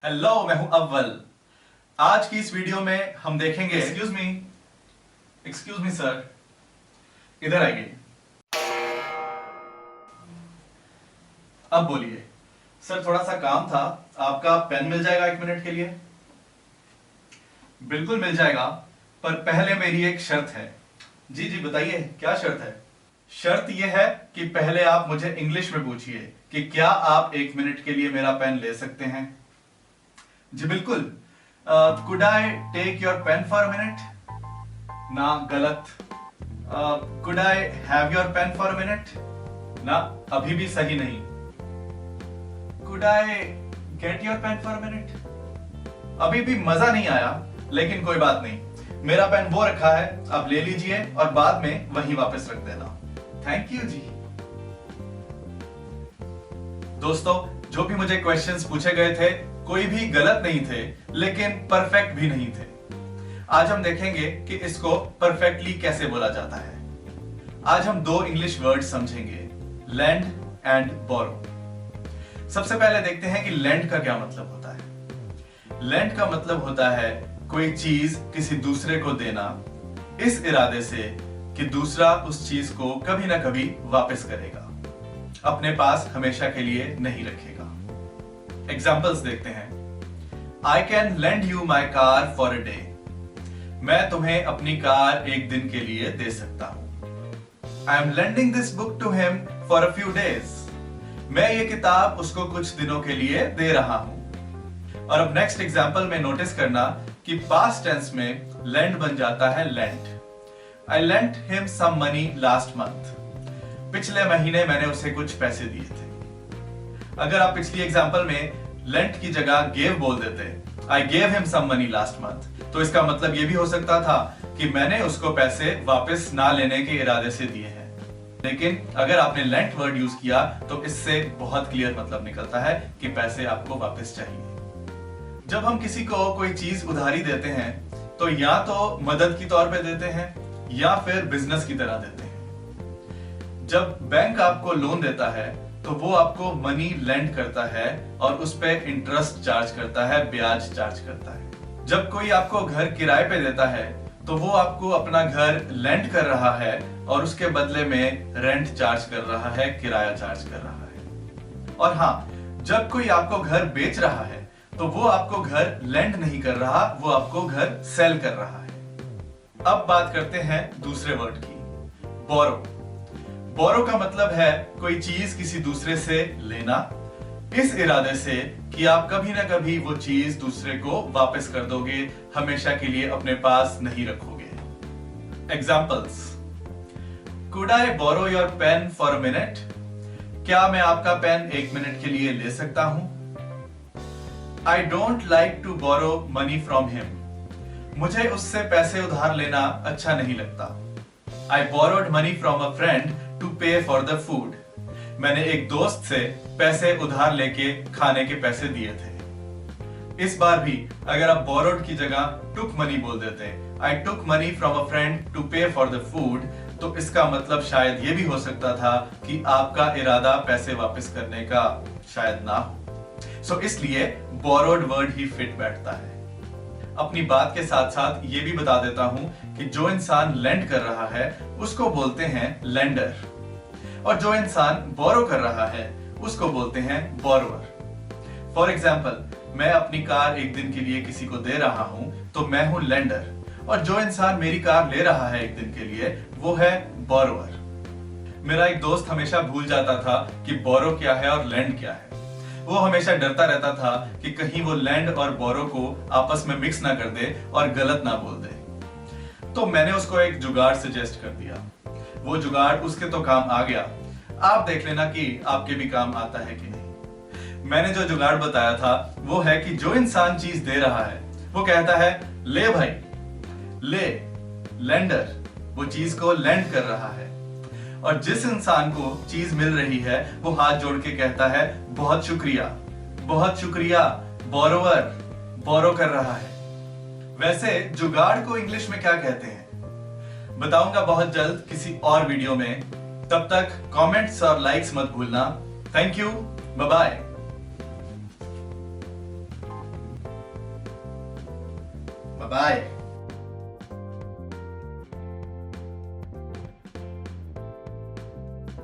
Hello, मैं हूं अव्वल। आज की इस वीडियो में हम देखेंगे। एक्सक्यूज मी सर, इधर आइए। अब बोलिए सर, थोड़ा सा काम था। आपका पेन मिल जाएगा 1 मिनट के लिए? बिल्कुल मिल जाएगा, पर पहले मेरी एक शर्त है। जी जी बताइए, क्या शर्त है? शर्त यह है कि पहले आप मुझे इंग्लिश में पूछिए कि क्या आप 1 मिनट के लिए मेरा पेन ले सकते हैं। जी बिल्कुल। Could I take your pen for a minute? ना, गलत। Could I have your pen for a minute? ना, अभी भी सही नहीं। Could I get your pen for a minute? अभी भी मजा नहीं आया, लेकिन कोई बात नहीं। मेरा पेन वो रखा है, आप ले लीजिए और बाद में वहीं वापस रख देना। थैंक यू जी। दोस्तों, जो भी मुझे क्वेश्चंस पूछे गए थे, कोई भी गलत नहीं थे, लेकिन परफेक्ट भी नहीं थे। आज हम देखेंगे कि इसको परफेक्टली कैसे बोला जाता है। आज हम दो इंग्लिश वर्ड समझेंगे, लेंड एंड बोरो। सबसे पहले देखते हैं कि लेंड का क्या मतलब होता है। लेंड का मतलब होता है कोई चीज किसी दूसरे को देना, इस इरादे से कि दूसरा उस चीज को कभी ना कभी वापस करेगा, अपने पास हमेशा के लिए नहीं रखेगा। एग्जाम्पल्स देखते हैं। I can lend you my car for a day. मैं तुम्हें अपनी कार एक दिन के लिए दे सकता हूं। I am lending this book to him for a few days. मैं ये किताब उसको कुछ दिनों के लिए दे रहा हूं। और अब नेक्स्ट एग्जाम्पल में नोटिस करना कि पास्ट टेंस में lend बन जाता है lent. I lent him some money last month. पिछले महीने मैंने उसे कुछ पैसे दिए थे। अगर आप पिछली एग्जाम्पल में लेंट की जगह गेव बोल देते, I gave him some money last month, तो इसका मतलब यह भी हो सकता था कि मैंने उसको पैसे वापस ना लेने के इरादे से दिए हैं। लेकिन अगर आपने लेंट वर्ड यूज किया तो इससे बहुत क्लियर मतलब निकलता है कि पैसे आपको वापस चाहिए। जब हम किसी को कोई चीज उधारी देते हैं तो या तो मदद की तौर पे देते हैं या फिर बिजनेस की तरह देते हैं। जब बैंक आपको लोन देता है तो वो आपको मनी लेंड करता है और उस पे इंटरेस्ट चार्ज करता है, ब्याज चार्ज करता है। जब कोई आपको घर किराए पे देता है तो वो आपको अपना घर लेंड कर रहा है और उसके बदले में रेंट चार्ज कर रहा है, किराया चार्ज कर रहा है। और हाँ, जब कोई आपको घर बेच रहा है तो वो आपको घर लेंड नहीं कर रहा, वो आपको घर सेल कर रहा है। अब बात करते हैं दूसरे वर्ड की, बोरो। बोरो का मतलब है कोई चीज किसी दूसरे से लेना, इस इरादे से कि आप कभी ना कभी वो चीज दूसरे को वापस कर दोगे, हमेशा के लिए अपने पास नहीं रखोगे। Examples. Could I borrow your pen for a minute? क्या मैं आपका पेन 1 मिनट के लिए ले सकता हूं? I don't like to borrow money from him. मुझे उससे पैसे उधार लेना अच्छा नहीं लगता। I borrowed money from a friend to pay for the food. मैंने एक दोस्त से पैसे उधार लेके खाने के पैसे दिए थे। इस बार भी अगर आप borrowed की जगह took money बोल देते, I took money from a friend to pay for the food, तो इसका मतलब शायद ये भी हो सकता था कि आपका इरादा पैसे वापस करने का शायद ना हो। सो इसलिए borrowed वर्ड ही फिट बैठता है। अपनी बात के साथ साथ ये भी बता देता हूं कि जो इंसान लेंड कर रहा है उसको बोलते हैं लेंडर, और जो इंसान बोरो कर रहा है उसको बोलते हैं बोरोवर। फॉर एग्जाम्पल, मैं अपनी कार एक दिन के लिए किसी को दे रहा हूं तो मैं हूं लेंडर, और जो इंसान मेरी कार ले रहा है एक दिन के लिए वो है बोरोवर। मेरा एक दोस्त हमेशा भूल जाता था कि बोरो क्या है और लेंड क्या है। वो हमेशा डरता रहता था कि कहीं वो लैंड और बोरो को आपस में मिक्स ना कर दे और गलत ना बोल दे। तो मैंने उसको एक जुगाड़ सजेस्ट कर दिया। वो जुगाड़ उसके तो काम आ गया, आप देख लेना कि आपके भी काम आता है कि नहीं। मैंने जो जुगाड़ बताया था वो है कि जो इंसान चीज दे रहा है वो कहता है ले भाई ले, लेंडर वो चीज को लेंड कर रहा है, और जिस इंसान को चीज मिल रही है वो हाथ जोड़ के कहता है बहुत शुक्रिया, बहुत शुक्रिया, बोरोवर बोरो कर रहा है। वैसे जुगाड़ को इंग्लिश में क्या कहते हैं बताऊंगा बहुत जल्द किसी और वीडियो में। तब तक कमेंट्स और लाइक्स मत भूलना। Thank you, bye bye. Bye bye.